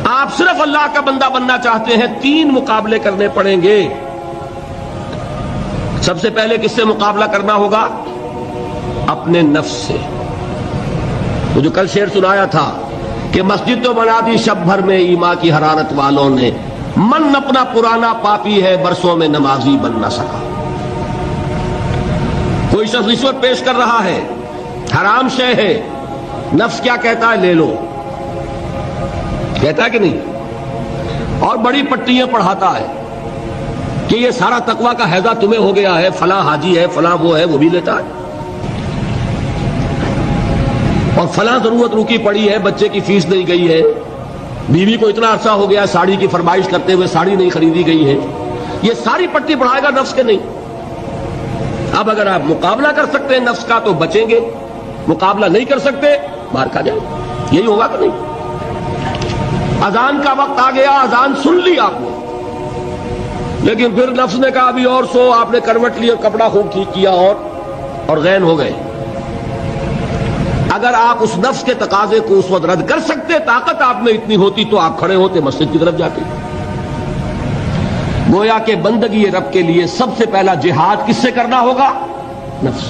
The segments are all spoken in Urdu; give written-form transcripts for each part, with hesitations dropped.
آپ صرف اللہ کا بندہ بننا چاہتے ہیں، 3 مقابلے کرنے پڑیں گے۔ سب سے پہلے کس سے مقابلہ کرنا ہوگا؟ اپنے نفس سے۔ وہ جو کل شعر سنایا تھا کہ مسجد تو بنا دی شب بھر میں ایمان کی حرارت والوں نے، من اپنا پرانا پاپی ہے برسوں میں نمازی بن نہ سکا۔ کوئی شخص رشوت پیش کر رہا ہے، حرام شے ہے، نفس کیا کہتا ہے؟ لے لو، کہتا ہے کہ نہیں؟ اور بڑی پٹیاں پڑھاتا ہے کہ یہ سارا تقویٰ کا حیضہ تمہیں ہو گیا ہے، فلاں حاجی ہے، فلاں وہ ہے، وہ بھی لیتا ہے، اور فلاں ضرورت رکی پڑی ہے، بچے کی فیس نہیں گئی ہے، بیوی کو اتنا عرصہ ہو گیا ساڑی کی فرمائش کرتے ہوئے ساڑی نہیں خریدی گئی ہے، یہ ساری پٹی پڑھائے گا نفس کے نہیں۔ اب اگر آپ مقابلہ کر سکتے ہیں نفس کا تو بچیں گے، مقابلہ نہیں کر سکتے مار کھا جائیں، یہی ہوگا کہ نہیں؟ اذان کا وقت آ گیا، اذان سن لی آپ نے، لیکن پھر نفس نے کہا ابھی اور سو، آپ نے کروٹ لی اور کپڑا خوب ٹھیک کیا اور غین ہو گئے۔ اگر آپ اس نفس کے تقاضے کو اس وقت رد کر سکتے، طاقت آپ میں اتنی ہوتی تو آپ کھڑے ہوتے مسجد کی طرف جاتے۔ گویا کہ بندگی رب کے لیے سب سے پہلا جہاد کس سے کرنا ہوگا؟ نفس۔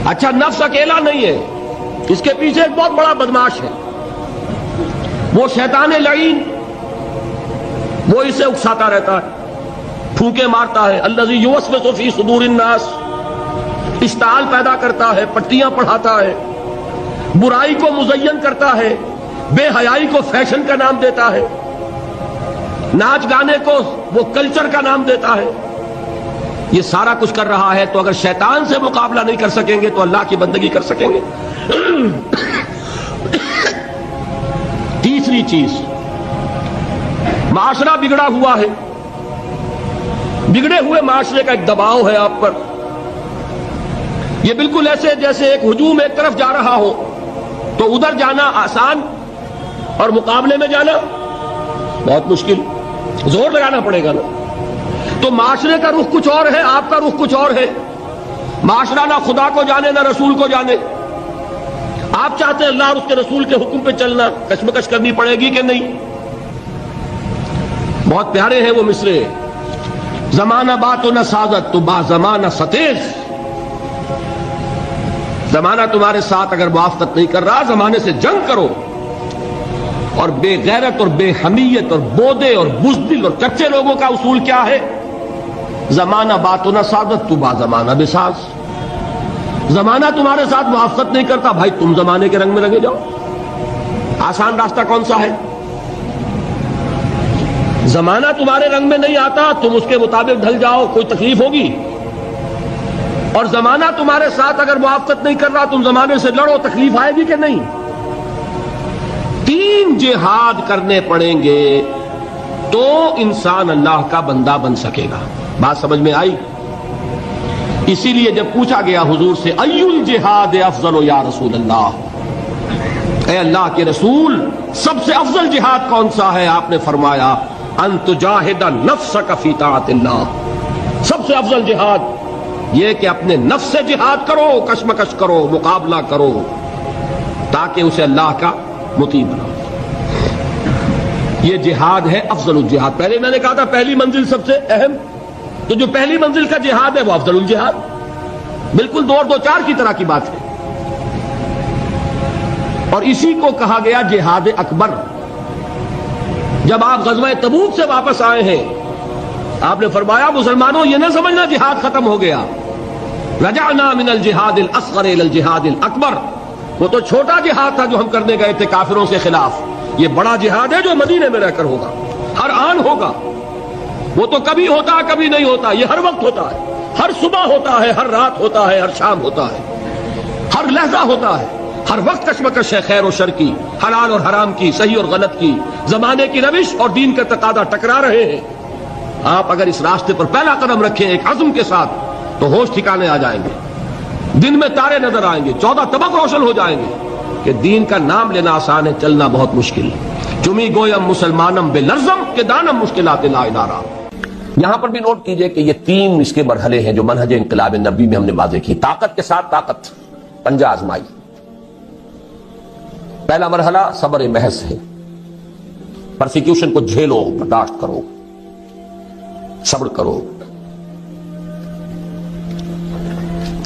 اچھا، نفس اکیلا نہیں ہے، اس کے پیچھے ایک بہت بڑا بدماش ہے، وہ شیطان لعین، وہ اسے اکساتا رہتا ہے، پھونکے مارتا ہے، الذی یوسوس فی صدور الناس، اشتعال پیدا کرتا ہے، پٹیاں پڑھاتا ہے، برائی کو مزین کرتا ہے، بے حیائی کو فیشن کا نام دیتا ہے، ناچ گانے کو وہ کلچر کا نام دیتا ہے، یہ سارا کچھ کر رہا ہے۔ تو اگر شیطان سے مقابلہ نہیں کر سکیں گے تو اللہ کی بندگی کر سکیں گے؟ تیسری چیز، معاشرہ بگڑا ہوا ہے، بگڑے ہوئے معاشرے کا ایک دباؤ ہے آپ پر، یہ بالکل ایسے جیسے ایک ہجوم ایک طرف جا رہا ہو تو ادھر جانا آسان اور مقابلے میں جانا بہت مشکل، زور لگانا پڑے گا نا۔ تو معاشرے کا رخ کچھ اور ہے، آپ کا رخ کچھ اور ہے، معاشرہ نہ خدا کو جانے نہ رسول کو جانے، آپ چاہتے ہیں اللہ اور اس کے رسول کے حکم پہ چلنا، کشمکش کرنی پڑے گی کہ نہیں؟ بہت پیارے ہیں وہ مصرے، زمانہ بات و نہ سازت تو با زمانہ ستیز، زمانہ تمہارے ساتھ اگر موافقت نہیں کر رہا، زمانے سے جنگ کرو۔ اور بے غیرت اور بے حمیت اور بودے اور بزدل اور کچے لوگوں کا اصول کیا ہے؟ زمانہ بات و نہ سازت تو با زمانہ بساز، زمانہ تمہارے ساتھ موافقت نہیں کرتا، بھائی تم زمانے کے رنگ میں رنگے جاؤ۔ آسان راستہ کون سا ہے؟ زمانہ تمہارے رنگ میں نہیں آتا، تم اس کے مطابق ڈھل جاؤ، کوئی تکلیف ہوگی؟ اور زمانہ تمہارے ساتھ اگر موافقت نہیں کر رہا، تم زمانے سے لڑو، تکلیف آئے گی کہ نہیں؟ 3 جہاد کرنے پڑیں گے تو انسان اللہ کا بندہ بن سکے گا۔ بات سمجھ میں آئی؟ اسی لیے جب پوچھا گیا حضور سے ای الجہاد افضل یا رسول اللہ، اے اللہ کے رسول سب سے افضل جہاد کون سا ہے؟ آپ نے فرمایا ان تجاہد نفسک فی طاعت اللہ، سب سے افضل جہاد یہ کہ اپنے نفس سے جہاد کرو، کشمکش کرو، مقابلہ کرو، تاکہ اسے اللہ کا مطیع بناؤ۔ یہ جہاد ہے افضل الجہاد۔ پہلے میں نے کہا تھا پہلی منزل سب سے اہم، تو جو پہلی منزل کا جہاد ہے وہ افضل الجہاد، بالکل 2 اور 2 4 کی طرح کی بات ہے۔ اور اسی کو کہا گیا جہاد اکبر۔ جب آپ غزوہ تبوک سے واپس آئے ہیں، آپ نے فرمایا مسلمانوں یہ نہ سمجھنا جہاد ختم ہو گیا، رجعنا من الجہاد الاصغر الى الجہاد الاکبر، وہ تو چھوٹا جہاد تھا جو ہم کرنے گئے تھے کافروں کے خلاف، یہ بڑا جہاد ہے جو مدینے میں رہ کر ہوگا، ہر آن ہوگا، وہ تو کبھی ہوتا ہے کبھی نہیں ہوتا، یہ ہر وقت ہوتا ہے، ہر صبح ہوتا ہے، ہر رات ہوتا ہے، ہر شام ہوتا ہے، ہر لحظہ ہوتا ہے، ہر وقت کشمکش ہے خیر و شر کی، حلال اور حرام کی، صحیح اور غلط کی، زمانے کی روش اور دین کا تقاضا ٹکرا رہے ہیں۔ آپ اگر اس راستے پر پہلا قدم رکھیں ایک عزم کے ساتھ تو ہوش ٹھکانے آ جائیں گے، دن میں تارے نظر آئیں گے، 14 طبق روشن ہو جائیں گے کہ دین کا نام لینا آسان ہے، چلنا بہت مشکل ہے۔ چمی گویم مسلمانم بے لرزم کہ دانم مشکلات لا ادارہ۔ یہاں پر بھی نوٹ کیجئے کہ یہ 3 اس کے مرحلے ہیں جو منہج انقلاب نبی میں ہم نے واضح کی۔ طاقت کے ساتھ طاقت، پنجہ آزمائی۔ پہلا مرحلہ صبر محض ہے، پرسیکیوشن کو جھیلو، برداشت کرو، صبر کرو.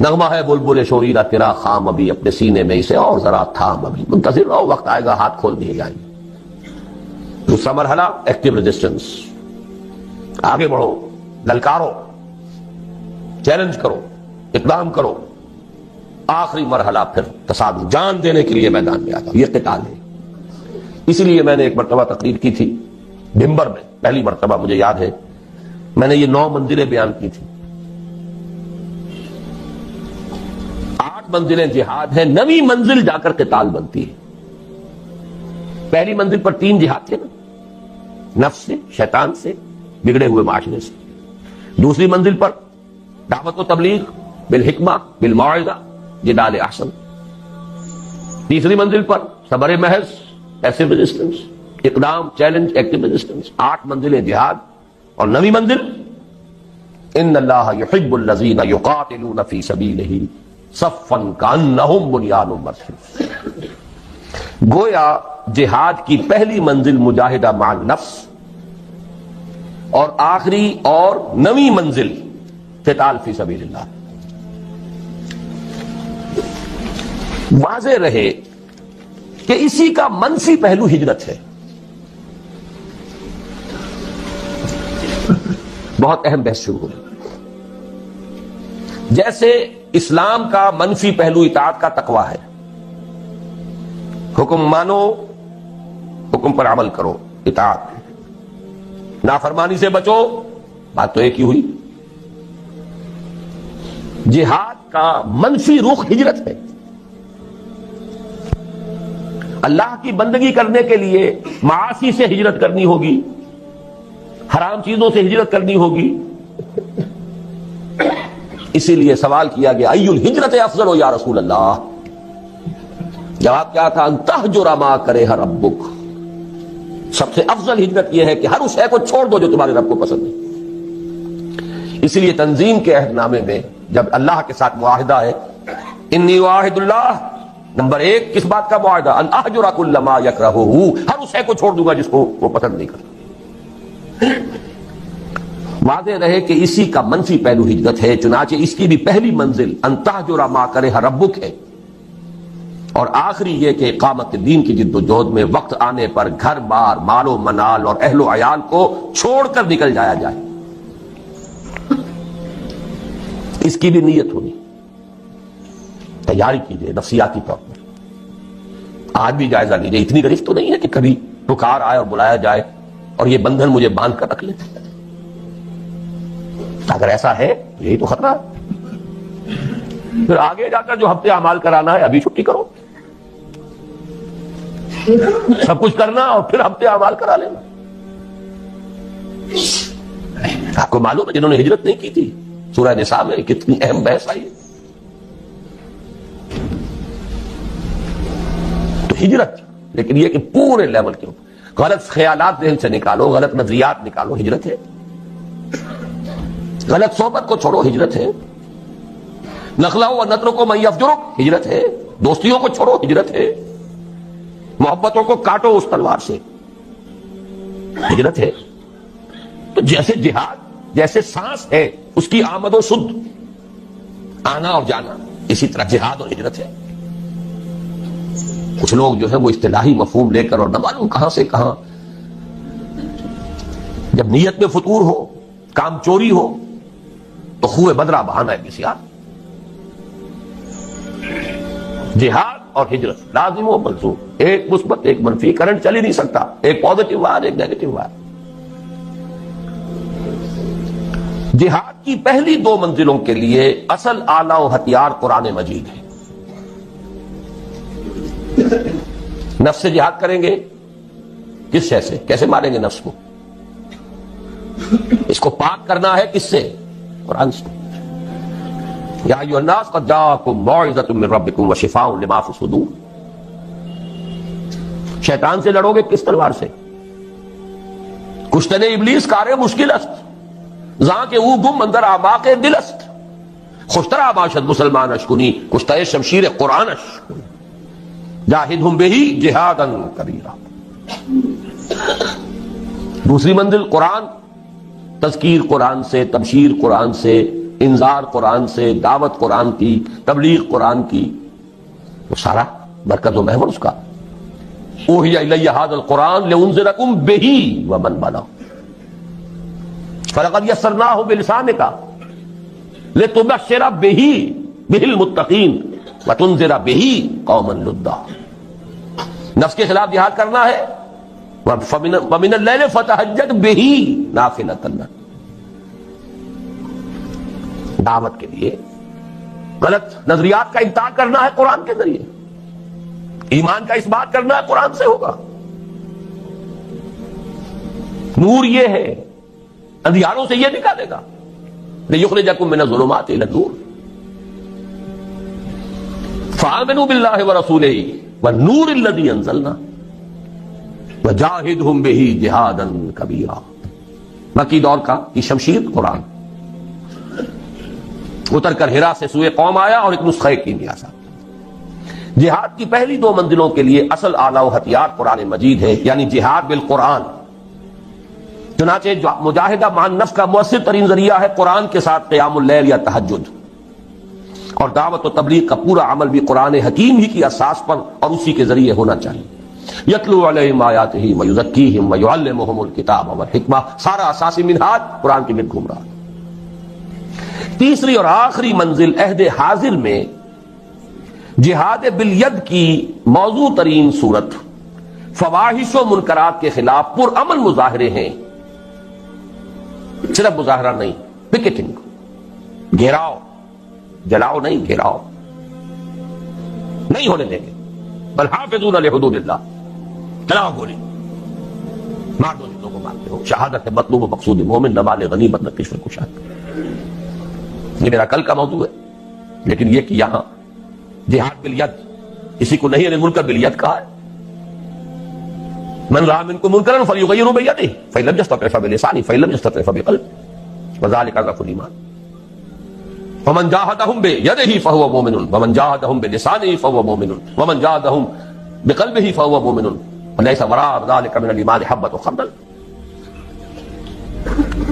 نغمہ ہے بلبل شوریرہ تیرا خام ابھی، اپنے سینے میں اسے اور ذرا تھام ابھی، منتظر رہو، وقت آئے گا ہاتھ کھول دیے جائیں گے. دوسرا مرحلہ ایکٹیو ریزسٹنس، آگے بڑھو، للکارو، چیلنج کرو، اقدام کرو. آخری مرحلہ پھر تصادم، جان دینے کے لیے میدان میں آ جاؤ. یہ قتال ہے. اسی لیے میں نے ایک مرتبہ تقریر کی تھی بھمبر میں، پہلی مرتبہ مجھے یاد ہے، میں نے یہ 9 منزلیں بیان کی تھی. 8 منزلیں جہاد ہیں، 9ویں منزل جا کر قتال بنتی ہے. پہلی منزل پر 3 جہاد تھے نا، نفس سے، شیطان سے، بگڑے ہوئے معاشرے سے. دوسری منزل پر دعوت و تبلیغ بالحکمہ بالموعظہ جدال احسن. تیسری منزل پر صبر محض، ایسے ریزسٹنس، اقدام، چیلنج، ایکٹیو ریزسٹنس. 8 منزلیں جہاد. اور 9ویں منزل ان اللہ یحب الذین یقاتلون فی سبیلہ صفا کانہم بنیان مرصوص. گویا جہاد کی پہلی منزل مجاہدہ مع النفس، اور آخری اور 9ویں منزل قتال فی سبیل اللہ. واضح رہے کہ اسی کا منفی پہلو ہجرت ہے. بہت اہم بحث شروع ہوئی. جیسے اسلام کا منفی پہلو اطاعت کا تقویٰ ہے، حکم مانو، حکم پر عمل کرو، اطاعت. نافرمانی سے بچو، بات تو ایک ہی ہوئی. جہاد کا منفی رخ ہجرت ہے. اللہ کی بندگی کرنے کے لیے معاصی سے ہجرت کرنی ہوگی، حرام چیزوں سے ہجرت کرنی ہوگی. اسی لیے سوال کیا گیا ای الہجرت افضل یا رسول اللہ. جواب کیا تھا؟ ان تہجر ما کرہ ربک. سب سے افضل ہجرت یہ ہے کہ ہر اس شے کو چھوڑ دو جو تمہارے رب کو پسند نہیں. اسی لیے تنظیم کے عہد نامے میں جب اللہ کے ساتھ معاہدہ ہے، انی واحد اللہ، نمبر 1 کس بات کا معاہدہ؟ ان اہجر کل ما یکرہہ، ہر اس شے کو چھوڑ دوں گا جس کو وہ پسند نہیں کرتا. واضح رہے کہ اسی کا منفی پہلو ہجرت ہے. چنانچہ اس کی بھی پہلی منزل ان تہجر ما کرہ ربک ہے، اور آخری یہ کہ اقامت دین کی جد و جہد میں وقت آنے پر گھر بار، مال و منال اور اہل و عیال کو چھوڑ کر نکل جایا جائے. اس کی بھی نیت ہونی، تیاری کیجئے نفسیاتی طور پر. آج بھی جائزہ لیجئے. اتنی گرفت تو نہیں ہے کہ کبھی پکار آئے اور بلایا جائے اور یہ بندھن مجھے باندھ کر رکھ لیتے. اگر ایسا ہے تو یہی تو خطرہ ہے. پھر آگے جا کر جو ہفتے اعمال کرانا ہے ابھی چھٹی کرو، سب کچھ کرنا اور پھر ہفتے اعمال کرا لینا. آپ کو معلوم ہے جنہوں نے ہجرت نہیں کی تھی، سورہ نساء میں کتنی اہم بحث آئی. تو ہجرت، لیکن یہ کہ پورے لیول کے اوپر غلط خیالات ذہن سے نکالو، غلط نظریات نکالو، ہجرت ہے. غلط صحبت کو چھوڑو، ہجرت ہے. نخلہ و نترک من یفجرک، ہجرت ہے. دوستیوں کو چھوڑو، ہجرت ہے. محبتوں کو کاٹو اس تلوار سے، ہجرت ہے. تو جیسے جہاد، جیسے سانس ہے اس کی آمد و شد، آنا اور جانا، اسی طرح جہاد اور ہجرت ہے. کچھ لوگ جو ہے وہ اصطلاحی مفہوم لے کر اور نہ معلوم کہاں سے کہاں، جب نیت میں فطور ہو، کام چوری ہو تو خوہ بدرہ بہانا ہے بسیار. جہاد اور ہجرت لازم و ملزوم، ایک مثبت ایک منفی، کرنٹ چل ہی نہیں سکتا. ایک پازیٹو وائر ایک نیگیٹو وائر. جہاد کی پہلی 2 منزلوں کے لیے اصل آلہ و ہتھیار قرآن مجید ہے. نفس سے جہاد کریں گے، کس شے سے؟ کیسے ماریں گے نفس کو؟ اس کو پاک کرنا ہے کس سے؟ قرآن سے. یا ایھا الناس قد جاءکم موعظۃ من ربکم وشفاء لما فی الصدور. شیطان سے لڑو گے کس تلوار سے؟ کشتن ابلیس کار مشکل است، زاں کے او گم اندر اعماق دل است. خوشترا باشد مسلمان اشکنی، کشتہ شمشیر قرآن اش، جاہدہم بہ جہادا کبیرا. دوسری منزل قرآن، تذکیر قرآن سے، تبشیر قرآن سے، انذار قرآن سے، دعوت قرآن کی، تبلیغ قرآن کی، وہ سارا مرکز و محور اس کا اوحی الی ھذا القرآن لانذرکم بہ ومن بلغ فلقد یسرناہ بلسانک لتبشر بہ المتقین وتنذر بہ قوما لدا۔ نفس کے خلاف جہاد کرنا ہے، ومن اللیل فتہجد بہ نافلۃ لک، دعوت کے لیے غلط نظریات کا انکار کرنا ہے قرآن کے ذریعے، ایمان کا اس بات کرنا ہے قرآن سے ہوگا۔ نور یہ ہے، اندھیاروں سے یہ نکالے گا، لِيُخْرِجَكُم مِّنَ الظُّلُمَاتِ إِلَى النُّورِ فَآمِنُوا بِاللَّهِ وَرَسُولِهِ وَالنُّورِ الَّذِي أَنزَلْنَا وَجَاهِدْهُمْ بِهِ جِهَادًا كَبِيرًا۔ مکی دور کا یہ شمشیر قرآن اتر کر ہرا سے سوئے قوم آیا اور ایک نسخہ کیمیا سا۔ جہاد کی پہلی دو منزلوں کے لیے اصل آلہ و ہتھیار قرآن مجید ہے، یعنی جہاد بالقرآن۔ چنانچہ مجاہدہ مع النفس کا مؤثر ترین ذریعہ ہے قرآن کے ساتھ قیام اللیل یا تہجد، اور دعوت و تبلیغ کا پورا عمل بھی قرآن حکیم ہی کی اساس پر اور اسی کے ذریعے ہونا چاہیے۔ یتلو علیہم آیاتہ ویزکیہم ویعلمہم الکتاب والحکمہ، سارا اساسی منہاج قرآن کے گرد گھوم رہا ہے۔ تیسری اور آخری منزل عہد حاضر میں جہاد بالید کی موضوع ترین صورت فواحش و منکرات کے خلاف پرامن مظاہرے ہیں، صرف مظاہرہ نہیں، پکیٹنگ، گھیراؤ، جلاؤ نہیں، گھیراؤ نہیں ہونے دیں گے، بل حافظون لحدود اللہ، چلاؤ گولی، مار دو جتنوں کو مارتے ہو، شہادت مطلوب و مقصود مومن، نوال غنیمت نہ کشف کشاد۔ یہ میرا کل کا موضوع ہے، لیکن یہ کہ یہاں جہاد بالید، اسی کو نہیں المنکر بالید کہا ہے۔ من رأى منكم منكرا فليغيره بيده فإن لم يستطع فبلسانه فإن لم يستطع فبقلبه وذلك أضعف الإيمان ومن جاهدهم بيده فهو مؤمن ومن جاهدهم بلسانه فهو مؤمن ومن جاهدهم بقلبه فهو مؤمن وليس وراء ذلك من الإيمان حبة خردل۔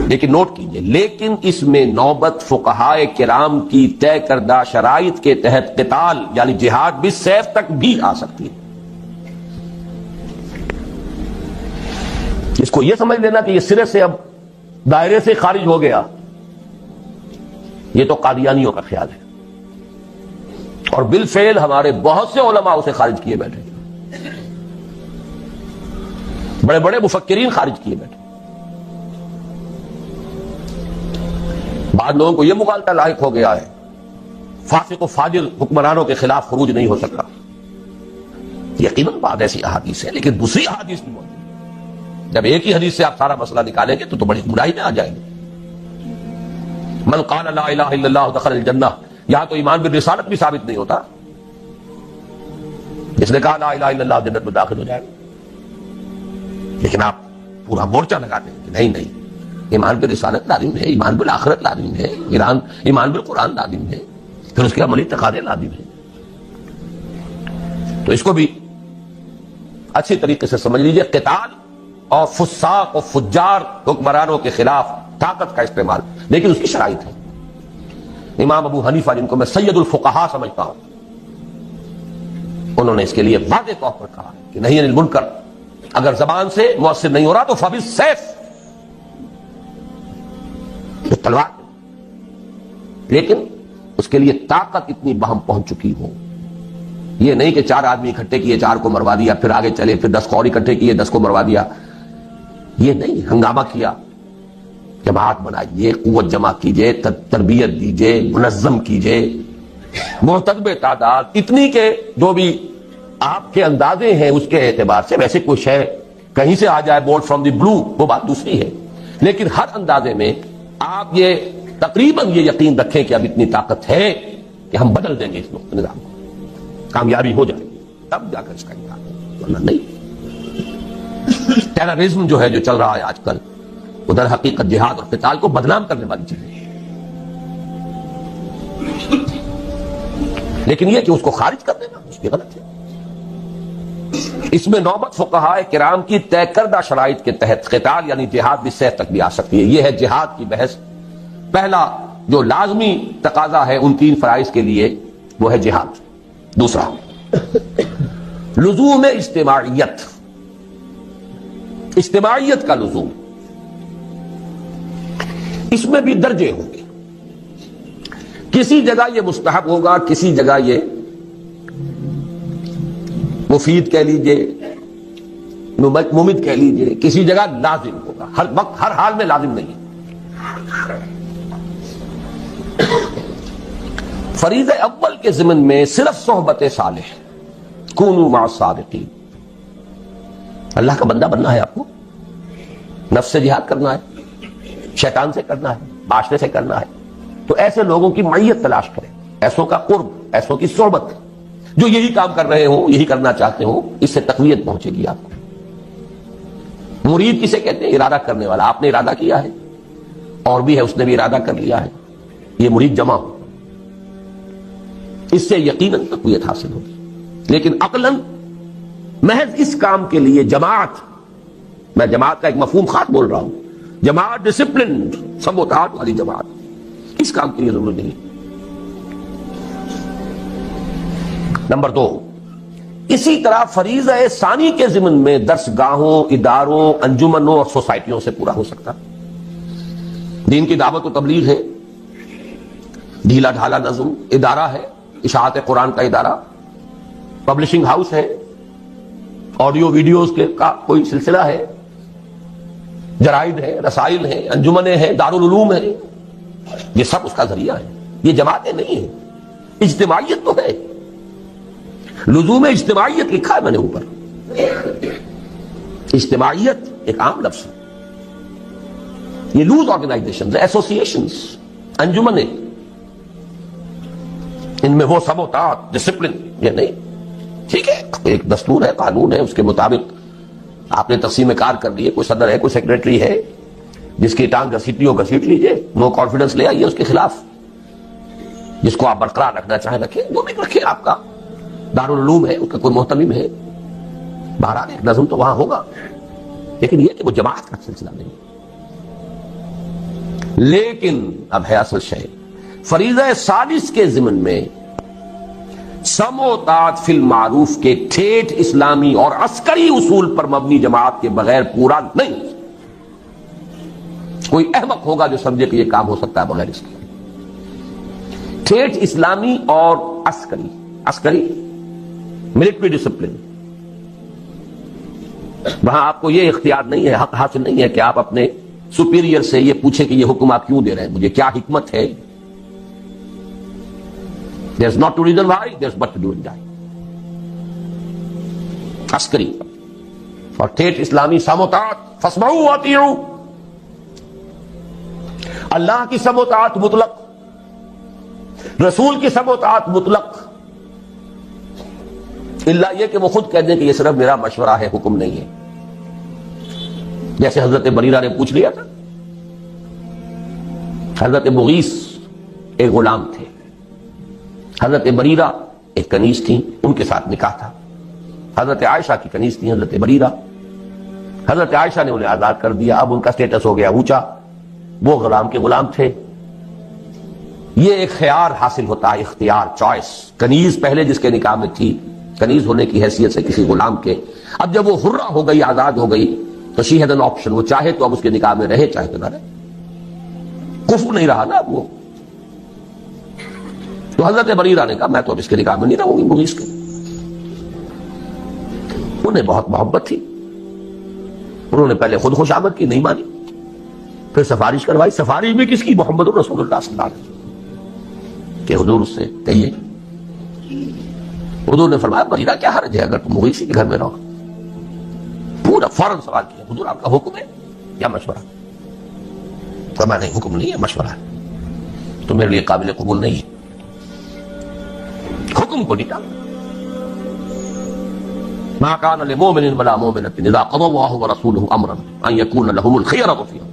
لیکن نوٹ کیجئے، لیکن اس میں نوبت فقہائے کرام کی طے کردہ شرائط کے تحت قتال یعنی جہاد بالسیف تک بھی آ سکتی ہے۔ اس کو یہ سمجھ لینا کہ یہ سرے سے اب دائرے سے خارج ہو گیا، یہ تو قادیانیوں کا خیال ہے، اور بالفعل ہمارے بہت سے علماء اسے خارج کیے بیٹھے، بڑے بڑے مفکرین خارج کیے بیٹھے۔ بعض لوگوں کو یہ مغالطہ لاحق ہو گیا ہے، فاسق و فاجر حکمرانوں کے خلاف خروج نہیں ہو سکتا۔ یقیناً بعض ایسی احادیث ہے، لیکن دوسری احادیث بھی موجود ہے۔ جب ایک ہی حدیث سے آپ سارا مسئلہ نکالیں گے تو بڑی گمراہی میں آ جائیں گے۔ من قال لا الہ الا اللہ دخل الجنہ، یہاں تو ایمان بالرسالت بھی ثابت نہیں ہوتا، جس نے کہا لا الہ الا اللہ جنت میں داخل ہو جائے گا، لیکن آپ پورا مورچہ لگاتے ہیں کہ نہیں، ایمان بالرسالت لازم ہے، ایمان بالآخرت لازم ہے، ایمان بالقرآن لازم ہے، پھر اس کے عملی تقاضے لازم ہیں۔ تو اس کو بھی اچھی طریقے سے سمجھ لیجئے، قتال اور فساق و فجار حکمرانوں کے خلاف طاقت کا استعمال، لیکن اس کی شرائط ہے۔ امام ابو حنیفہ جن کو میں سید الفقہاء سمجھتا ہوں، انہوں نے اس کے لیے واضح طور پر کہا کہ نہیں المنکر، اگر زبان سے مؤثر نہیں ہو رہا تو فبالسیف، تلوار، لیکن اس کے لیے طاقت اتنی بہم پہنچ چکی ہو، یہ نہیں کہ 4 آدمی اکٹھے کیے 4 کو مروا دیا، پھر آگے چلے، پھر 10 کو اور اکٹھے کیے 10 کو مروا دیا، یہ نہیں، ہنگامہ کیا، جماعت بنائیے، قوت جمع کیجئے، تربیت دیجئے، منظم کیجئے، مرتب تعداد اتنی کہ جو بھی آپ کے اندازے ہیں اس کے اعتبار سے، ویسے کوئی شے کہیں سے آ جائے بورڈ فرام دی بلو وہ بات دوسری ہے، لیکن ہر اندازے میں آپ یہ تقریباً یہ یقین رکھیں کہ اب اتنی طاقت ہے کہ ہم بدل دیں گے اس نظام کو، کامیابی ہو جائے تب جا کر اس کا انکار ہے، ورنہ نہیں۔ ٹیررزم جو ہے جو چل رہا ہے آج کل، وہ در حقیقت جہاد اور قتال کو بدنام کرنے والی چیز ہے، لیکن یہ کہ اس کو خارج کر دینا اس بھی غلط ہے۔ اس میں نوبت فقہائے کرام کی طے کردہ شرائط کے تحت قتال یعنی جہاد بھی صحت تک بھی آ سکتی ہے. یہ ہے جہاد کی بحث. پہلا جو لازمی تقاضا ہے ان 3 فرائض کے لیے وہ ہے جہاد. دوسرا لزوم اجتماعیت، اجتماعیت کا لزوم. اس میں بھی درجے ہوں گے. کسی جگہ یہ مستحب ہوگا، کسی جگہ یہ مفید کہہ لیجئے، ممد کہہ لیجئے، کسی جگہ لازم ہوگا. ہر وقت ہر حال میں لازم نہیں. فریضہ اول کے ضمن میں صرف صحبت صالح، کونوا مع الصادقین. اللہ کا بندہ بننا ہے آپ کو، نفس سے جہاد کرنا ہے، شیطان سے کرنا ہے، معاشرے سے کرنا ہے، تو ایسے لوگوں کی معیت تلاش کریں، ایسوں کا قرب، ایسوں کی صحبت جو یہی کام کر رہے ہوں، یہی کرنا چاہتے ہوں. اس سے تقویت پہنچے گی آپ کو. مرید کسے کہتے ہیں؟ ارادہ کرنے والا. آپ نے ارادہ کیا ہے اور بھی ہے، اس نے بھی ارادہ کر لیا ہے، یہ مرید جمع ہو. اس سے یقیناً تقویت حاصل ہوگی. لیکن عقلاً محض اس کام کے لیے جماعت، میں جماعت کا ایک مفہوم خاص بول رہا ہوں، جماعت ڈسپلنڈ سب و تعاہد والی جماعت، اس کام کے لیے ضرورت نہیں. نمبر 2، اسی طرح فریضہ ثانی کے ضمن میں درس گاہوں، اداروں، انجمنوں اور سوسائٹیوں سے پورا ہو سکتا. دین کی دعوت و تبلیغ ہے، ڈھیلا ڈھالا نظم ادارہ ہے، اشاعت قرآن کا ادارہ، پبلشنگ ہاؤس ہے، آڈیو ویڈیوز کے کا کوئی سلسلہ ہے، جرائد ہے، رسائل ہیں، انجمنیں ہیں، دارالعلوم ہے. یہ سب اس کا ذریعہ ہے. یہ جماعتیں نہیں ہیں. اجتماعیت تو ہے. لزوم اجتماعیت لکھا ہے میں نے اوپر. اجتماعیت ایک عام لفظ ہے. یہ لوز آرگنائزیشنز، ایسوسیشنز، انجمنیں، ان میں وہ سب و تعاہد، ڈسپلن یہ نہیں. ٹھیک ہے، ایک دستور ہے، قانون ہے، اس کے مطابق آپ نے تقسیم کار کر لی ہے. کوئی صدر ہے، کوئی سیکریٹری ہے، جس کی ٹانگ گھسیٹنی ہو گھسیٹ لیجئے، نو کانفیڈنس لے آئیے اس کے خلاف. جس کو آپ برقرار رکھنا چاہیں رکھیں، وہ بھی رکھیں. آپ کا دارالعلوم ہے، اس کا کوئی محتمم ہے، بہرحال ایک نظم تو وہاں ہوگا. لیکن یہ کہ وہ جماعت کا سلسلہ نہیں. لیکن اب ہے اصل شے، فریضہ ثالث کے ضمن میں سم و طاعت فی المعروف کے ٹھیٹھ اسلامی اور عسکری اصول پر مبنی جماعت کے بغیر پورا نہیں. کوئی احمق ہوگا جو سمجھے کہ یہ کام ہو سکتا ہے بغیر اس کے. ٹھیٹھ اسلامی اور عسکری ملٹری ڈسپلن، وہاں آپ کو یہ اختیار نہیں ہے، حق حاصل نہیں ہے کہ آپ اپنے سپیریئر سے یہ پوچھیں کہ یہ حکم آپ کیوں دے رہے ہیں، مجھے کیا حکمت ہے. There's not to reason why, there's but to do and die. عسکری اور ٹھیٹھ اسلامی سم و طاعت، فاسمعوا واطیعوا. اللہ کی سم و طاعت مطلق، رسول کی سم و طاعت مطلق، اللہ یہ کہ وہ خود کہہ دیں کہ یہ صرف میرا مشورہ ہے، حکم نہیں ہے. جیسے حضرت بریرہ نے پوچھ لیا تھا. حضرت مغیث ایک غلام تھے، حضرت بریرہ ایک کنیز تھی، ان کے ساتھ نکاح تھا. حضرت عائشہ کی کنیز تھی حضرت بریرہ. حضرت عائشہ نے انہیں آزاد کر دیا. اب ان کا سٹیٹس ہو گیا اونچا، وہ غلام کے غلام تھے. یہ ایک خیار حاصل ہوتا ہے، اختیار، چوائس. کنیز پہلے جس کے نکاح میں تھی، کنیز ہونے کی حیثیت سے کسی غلام کے، اب جب وہ حرہ ہو گئی، آزاد ہو گئی، تو شی ہیڈ این آپشن. وہ چاہے تو اب اس کے نکاح میں رہے، چاہے تو نہ رہے. کفر نہیں رہا نا اب وہ. تو حضرت بریرہ نے کہا میں تو اب اس کے نکاح میں نہیں رہوں گی مغیث کے. انہیں بہت محبت تھی، انہوں نے پہلے خود خوش آمد کی، نہیں مانی. پھر سفارش کروائی. سفارش بھی کس کی؟ محمد رسول اللہ صلی اللہ علیہ وسلم کہ حضور اس سے کہیے. حضور نے فرمایا بریرہ کیا حرج ہے اگر تم مغیث کے گھر میں رہو. پورا فوراً سوال کیا، حضور آپ کا حکم ہے یا مشورہ؟ فرمایا نہیں، حکم نہیں ہے، مشورہ ہے، تو میرے لیے قابل قبول نہیں ہے. حکم کو نہیں ٹالا. ما كان لمؤمن ولا مؤمنة اذا قضى الله ورسوله امرا ان يكون لهم الخيرة فيها.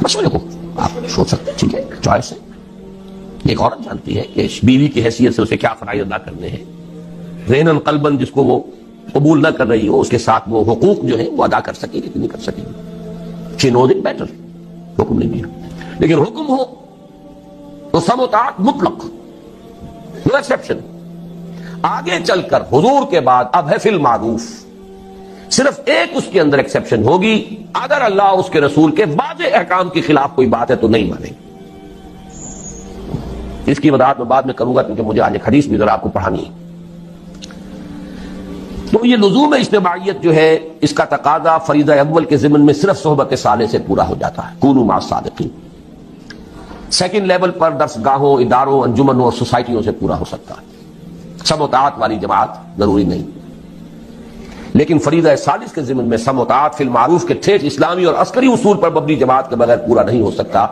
مشورے کو آپ سوچ سکتے ہیں، ٹھیک ہے، چوائس ہے. ایک عورت جانتی ہے کہ بیوی کی حیثیت سے اسے کیا فرائض ادا کرنے ہیں، ذہناً قلباً جس کو وہ قبول نہ کر رہی ہو، اس کے ساتھ وہ حقوق جو ہیں وہ ادا کر سکے گی کہ نہیں کر سکے گی. شی نوز اٹ بیٹر. حکم نہیں دیا، لیکن حکم ہو تو سم و طاعت مطلق، نو ایکسیپشن. آگے چل کر حضور کے بعد اب ہے فی المعروف، صرف ایک اس کے اندر ایکسیپشن ہوگی، اگر اللہ اور اس کے رسول کے واضح احکام کے خلاف کوئی بات ہے تو نہیں مانیں. اس کی وضاحت میں بعد میں کروں گا کیونکہ مجھے آج ایک حدیث بھی ذرا آپ کو پڑھانی ہے. تو یہ لزوم اجتماعیت جو ہے، اس کا تقاضا فریضہ اول کے ضمن میں صرف صحبت صالح سے پورا ہو جاتا ہے، کونوا مع الصادقین. سیکنڈ لیول پر درس گاہوں، اداروں، انجمنوں اور سوسائٹیوں سے پورا ہو سکتا ہے. سم و طاعت والی جماعت ضروری نہیں، لیکن فریضہ ثالث کے ضمن میں سم و طاعت فی المعروف کے ٹھیک اسلامی اور عسکری اصول پر مبنی جماعت کے بغیر پورا نہیں ہو سکتا.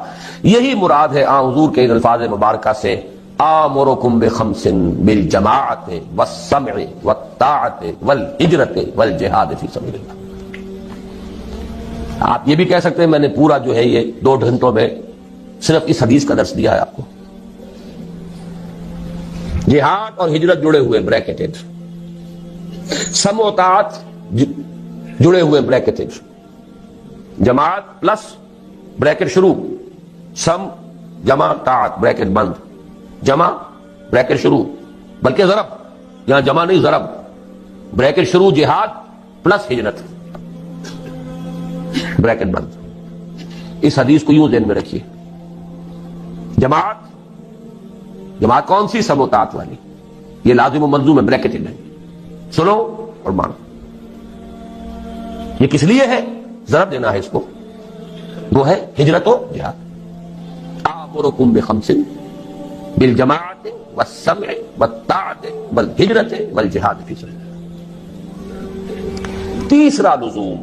یہی مراد ہے حضور کے ان الفاظ مبارکہ سے، آمرکم بخمس بالجماعت والسمع والطاعت والہجرت والجہاد فی سبیل اللہ. آپ یہ بھی کہہ سکتے ہیں میں نے پورا جو ہے یہ 2 گھنٹوں میں صرف اس حدیث کا درس دیا ہے آپ کو. جہاد اور ہجرت جڑے ہوئے بریکٹڈ، سم و طاعت جڑے ہوئے بریکٹڈ، جماعت پلس بریکٹ شروع، سم جمع طاعت بریکٹ بند، جمع بریکٹ شروع، بلکہ ضرب، یہاں جمع نہیں ضرب، بریکٹ شروع جہاد پلس ہجرت بریکٹ بند. اس حدیث کو یوں ذہن میں رکھیے. جماعت کون سی؟ سم و طاعت والی. یہ لازم و ملزوم ہے، بریکٹڈ ہے، سنو اور مانو. یہ کس لیے ہے؟ ضرب دینا ہے اس کو، وہ ہے ہجرت و جہاد. آمرکم بخمس بالجماعت والسمع والطاعت والہجرت والجہاد فی سبیل اللہ. تیسرا لزوم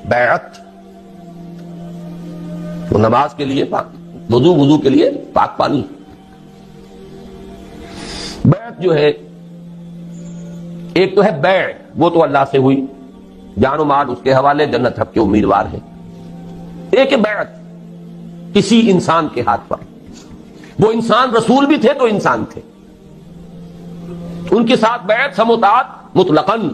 بیعت. تو نماز کے لیے وضو کے لیے پاک پانی. بیعت جو ہے، ایک تو ہے بیع، وہ تو اللہ سے ہوئی، جان و مال اس کے حوالے، جنت حق کے امیدوار ہیں. ایک ہے بیعت کسی انسان کے ہاتھ پر. وہ انسان رسول بھی تھے تو انسان تھے، ان کے ساتھ بیعت سم و طاعت مطلقاً.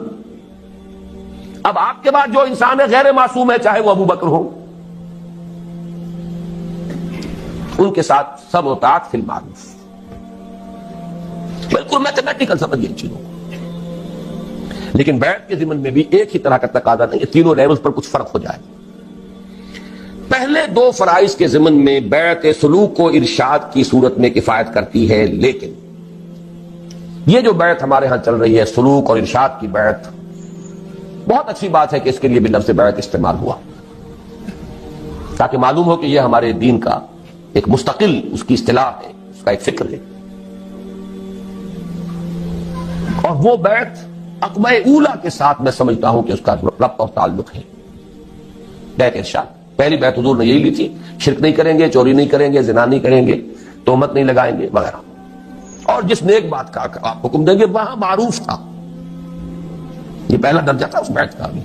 اب آپ کے بعد جو انسان ہے غیر معصوم ہے، چاہے وہ ابو بکر ہو، ان کے ساتھ سم و طاعت فی المعروف. بالکل میتھمیٹیکل سمجھیے چیزوں کو. لیکن بیعت کے ضمن میں بھی ایک ہی طرح کا تقاضا نہیں ہے، تینوں لیولز پر کچھ فرق ہو جائے. پہلے 2 فرائض کے ضمن میں بیعت سلوک و ارشاد کی صورت میں کفایت کرتی ہے، لیکن یہ جو بیعت ہمارے ہاں چل رہی ہے، سلوک اور ارشاد کی بیعت، بہت اچھی بات ہے کہ اس کے لیے بھی لفظ بیعت استعمال ہوا، تاکہ معلوم ہو کہ یہ ہمارے دین کا ایک مستقل اس کی اصطلاح ہے، اس کا ایک فکر ہے. اور وہ بیعت عقبہ اولا کے ساتھ میں سمجھتا ہوں کہ اس کا ربط اور تعلق ہے. بیعت ارشاد، پہلی بیعت حضور نے یہی لی تھی، شرک نہیں کریں گے، چوری نہیں کریں گے، زنا نہیں کریں گے، تہمت نہیں لگائیں گے وغیرہ. اور جس نیک بات کا آپ حکم دیں گے وہاں معروف تھا. یہ پہلا درجہ تھا اس بیعت کا بھی.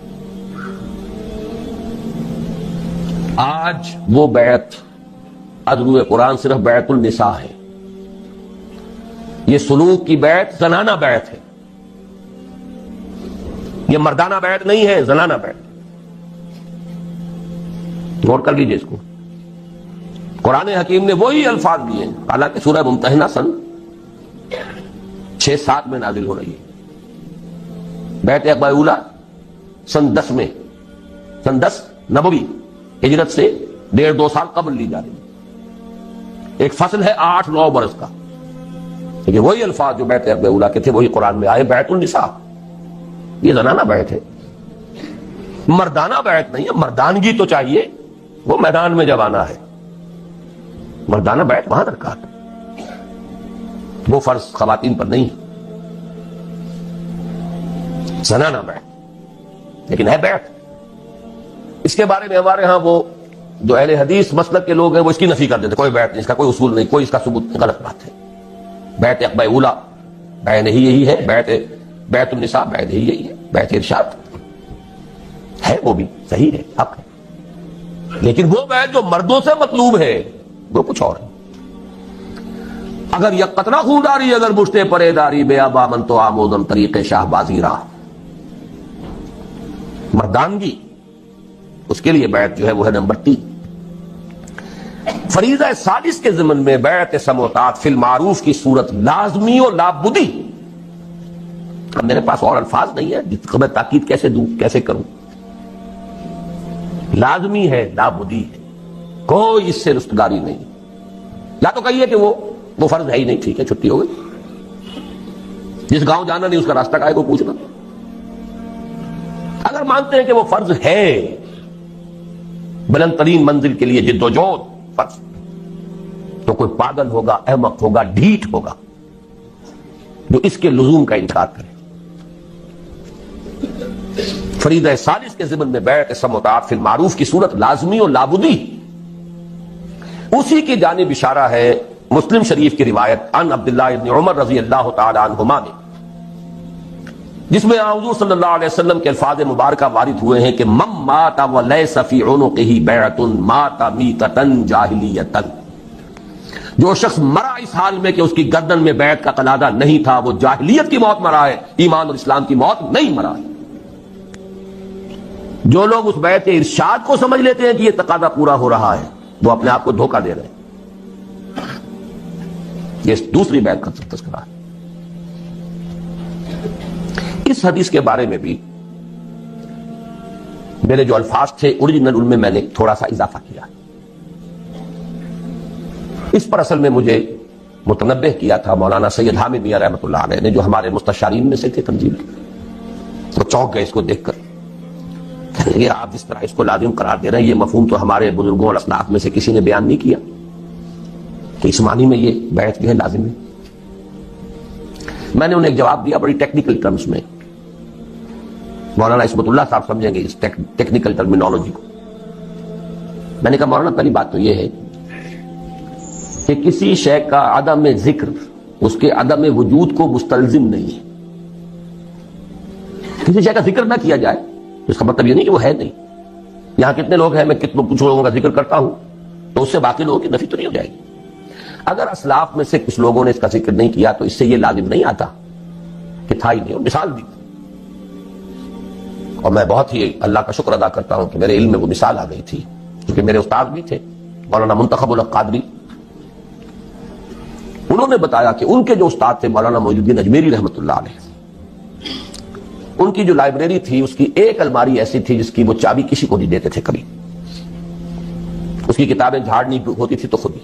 آج وہ بیعت ادروئے قرآن صرف بیعت النساء ہے. یہ سلوک کی بیعت زنانہ بیعت ہے، یہ مردانہ بیعت نہیں ہے، زنانہ بیعت. غور کر لیجئے اس کو. قرآن حکیم نے وہی الفاظ دیے ہیں، حالانکہ سورہ ممتحنہ سن 6-7 میں نازل ہو رہی ہے. بیعت عقبہ اولا سن 10 میں، سن 10 نبوی، ہجرت سے 1.5-2 سال قبل لی جا رہی ہے. ایک فصل ہے 8-9 برس کا، لیکن وہی الفاظ جو بیعت عقبہ اولا کے تھے وہی قرآن میں آئے. بیعت النساء، یہ زنانہ بیعت ہے، مردانہ بیعت نہیں ہے. مردانگی تو چاہیے، وہ میدان میں جب آنا ہے. مردانہ بیعت وہاں درکار ہے، وہ فرض خواتین پر نہیں. زنانہ بیعت لیکن ہے بیعت. اس کے بارے میں ہمارے ہاں وہ جو اہل حدیث مسلک کے لوگ ہیں وہ اس کی نفی کر دیتے، کوئی بیعت نہیں، اس کا کوئی اصول نہیں، کوئی اس کا ثبوت نہیں. غلط بات ہے. بیعت عقبہ اولا بیعت ہی یہی ہے، بیعت النساء بیعت ہی یہی ہے. بیعت ارشاد ہے، وہ بھی صحیح ہے، حق ہے، لیکن وہ بیعت جو مردوں سے مطلوب ہے وہ کچھ اور ہے. اگر یک قطرہ خونداری اگر مشتے پریداری بے ابا من تو آمودم طریق شاہ بازی راہ. مردانگی اس کے لیے بیعت جو ہے وہ ہے نمبر 3. فریضہ ثالث کے ضمن میں بیعت سمع و طاعت فی المعروف کی صورت لازمی و لابدی. اب میرے پاس اور الفاظ نہیں ہے جس کو میں تاکید کیسے دوں, کیسے کروں. لازمی ہے, لابدی ہے, کوئی اس سے رستگاری نہیں. یا تو کہیے کہ وہ فرض ہے ہی نہیں, ٹھیک ہے چھٹی ہو گئی. جس گاؤں جانا نہیں اس کا راستہ کائے کو پوچھنا. اگر مانتے ہیں کہ وہ فرض ہے, بلند ترین منزل کے لیے جد و جہد فرض, تو کوئی پاگل ہوگا, احمق ہوگا, ڈھیٹ ہوگا جو اس کے لزوم کا انکار کرے. فریضہ ثالث کے ضمن میں بیعت سمع و طاعت فی المعروف کی صورت لازمی و لابدی, اسی کی جانب اشارہ ہے مسلم شریف کی روایت عن عبداللہ ابن عمر رضی اللہ تعالی عنہما میں, جس میں حضور صلی اللہ علیہ وسلم کے الفاظ مبارکہ وارد ہوئے ہیں کہ من مات ولیس فی عنقہ بیعۃ مات میتۃ جاہلیۃ. جو شخص مرا اس حال میں کہ اس کی گردن میں بیعت کا قلادہ نہیں تھا, وہ جاہلیت کی موت مرا ہے, ایمان اور اسلام کی موت نہیں مرا ہے. جو لوگ اس بیعت ارشاد کو سمجھ لیتے ہیں کہ یہ تقاضا پورا ہو رہا ہے, وہ اپنے آپ کو دھوکہ دے رہے ہیں. یہ دوسری بیعت کا تذکرہ ہے. اس حدیث کے بارے میں بھی میرے جو الفاظ تھے اوریجنل ان میں میں نے تھوڑا سا اضافہ کیا. اس پر اصل میں مجھے متنبہ کیا تھا مولانا سید حامد میاں رحمۃ اللہ علیہ نے, جو ہمارے مستشارین میں سے تھے تنظیم کے. وہ چونک گئے اس کو دیکھ کر, کہ آپ جس طرح اس کو لازم قرار دے رہے ہیں, یہ مفہوم تو ہمارے بزرگوں اور اسلاف میں سے کسی نے بیان نہیں کیا کہ اس معنی میں یہ بیعت جو ہے لازم ہے. میں نے انہیں ایک جواب دیا بڑی ٹیکنیکل ٹرمز میں. مولانا عصمت اللہ صاحب سمجھیں گے اس ٹیکنیکل ٹرمینالوجی کو. میں نے کہا مولانا پہلی بات تو یہ ہے کہ کسی شے کا عدم ذکر اس کے عدم وجود کو مستلزم نہیں ہے. کسی شے کا ذکر نہ کیا جائے اس کا مطلب یہ نہیں کہ وہ ہے نہیں. یہاں کتنے لوگ ہیں, میں کچھ لوگوں کا ذکر کرتا ہوں تو اس سے باقی لوگوں کی نفی تو نہیں ہو جائے گی. اگر اسلاف میں سے کچھ لوگوں نے اس کا ذکر نہیں کیا تو اس سے یہ لازم نہیں آتا کہ تھا ہی نہیں. اور مثال دی, اور میں بہت ہی اللہ کا شکر ادا کرتا ہوں کہ میرے علم میں وہ مثال آ گئی تھی, کیونکہ میرے استاد بھی تھے مولانا منتخب الحق قادری. انہوں نے بتایا کہ ان کے جو استاد تھے مولانا معین الدین اجمیری رحمۃ اللہ علیہ, ان کی جو لائبریری تھی اس کی ایک الماری ایسی تھی جس کی وہ چابی کسی کو نہیں دیتے تھے کبھی. اس کی کتابیں جھاڑنی ہوتی تھی تو خود ہی.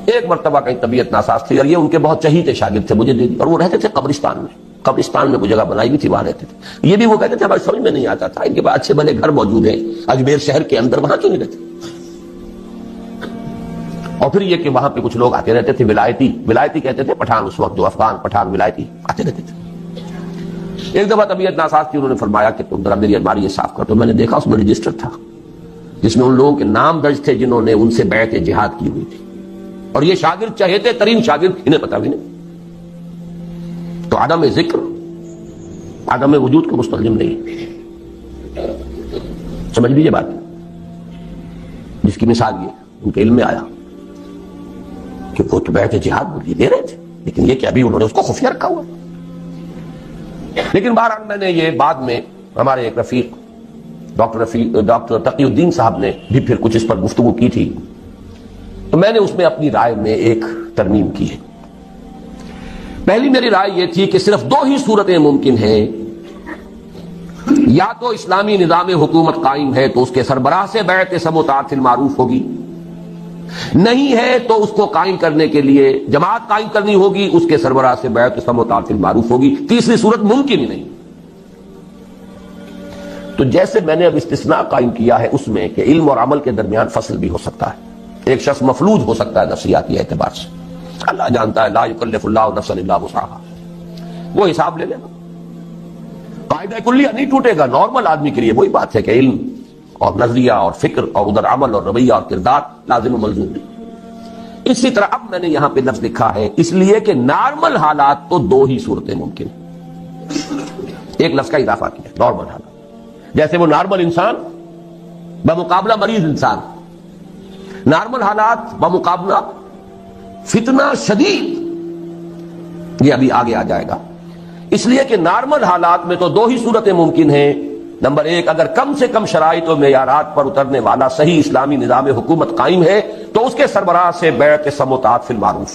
ایک مرتبہ کہیں طبیعت ناساز تھی اور یہ ان کے بہت چہیتے شاگرد تھے, مجھے دے دی, اور وہ رہتے تھے قبرستان میں. قبرستان میں وہ جگہ بنائی بھی تھی, وہاں رہتے تھے. یہ بھی وہ کہتے تھے ہماری سمجھ میں نہیں آتا تھا, ان کے پاس اچھے بھلے گھر موجود ہیں اجمیر شہر کے اندر, وہاں کیوں نہیں رہتے. اور پھر یہ کہ وہاں پہ کچھ لوگ آتے رہتے تھے, ولایتی کہتے تھے, پٹھان اس وقت جو افغان پٹھان ولایتی آتے رہتے تھے. ایک دفعہ طبیعت ناساز تھی, انہوں نے فرمایا کہ تم ذرا میری الماری صاف کر. تو میں نے دیکھا اس میں رجسٹر تھا جس میں ان لوگوں کے نام درج تھے جنہوں نے ان سے بیعت جہاد کی ہوئی تھی, اور یہ شاگرد چہیتے ترین شاگرد, انہیں پتا بھی نہیں. تو عدم ذکر عدم وجود کو مستلزم نہیں. سمجھ لیجیے بات, جس کی مثال یہ ان کے علم میں آیا کہ وہ تو بیعت جہاد بولیے دے رہے تھے, لیکن یہ کہ ابھی انہوں نے اس کو خفیہ رکھا ہوا. لیکن بہرحال میں نے یہ بعد میں ہمارے ایک رفیق ڈاکٹر تقی الدین صاحب نے بھی پھر کچھ اس پر گفتگو کی تھی, تو میں نے اس میں اپنی رائے میں ایک ترمیم کی ہے. پہلی میری رائے یہ تھی کہ صرف 2 ہی صورتیں ممکن ہیں, یا تو اسلامی نظام حکومت قائم ہے تو اس کے سربراہ سے بیعت سمع و طاعت فی المعروف ہوگی, نہیں ہے تو اس کو قائم کرنے کے لیے جماعت قائم کرنی ہوگی, اس کے سربراہ سے بیعت سمع و طاعت فی المعروف ہوگی. تیسری صورت ممکن ہی نہیں. تو جیسے میں نے اب استثناء قائم کیا ہے اس میں کہ علم اور عمل کے درمیان فصل بھی ہو سکتا ہے, ایک شخص مفلوج ہو سکتا ہے نفسیاتی اعتبار سے, اللہ جانتا ہے لا یکلف اللہ نفسا الا وسعہا, وہ حساب لے لینا. قاعدہ کلیہ نہیں ٹوٹے گا نارمل آدمی کے لیے. وہی بات ہے کہ علم اور نظریہ اور فکر اور ادھر عمل اور رویہ اور کردار لازم و ملزوم نہیں. اسی طرح اب میں نے یہاں پہ لفظ لکھا ہے اس لیے کہ نارمل حالات تو 2 ہی صورتیں ممکن ہیں. ایک لفظ کا اضافہ کیا, نارمل حالات, جیسے وہ نارمل انسان بمقابلہ مریض انسان, نارمل حالات بمقابلہ فتنہ شدید، یہ ابھی آگے آ جائے گا۔ اس لیے کہ نارمل حالات میں تو دو ہی صورتیں ممکن ہیں۔ نمبر ایک، اگر کم سے کم شرائط و معیارات پر اترنے والا صحیح اسلامی نظام حکومت قائم ہے تو اس کے سربراہ سے بیعت سموتات فی المعروف،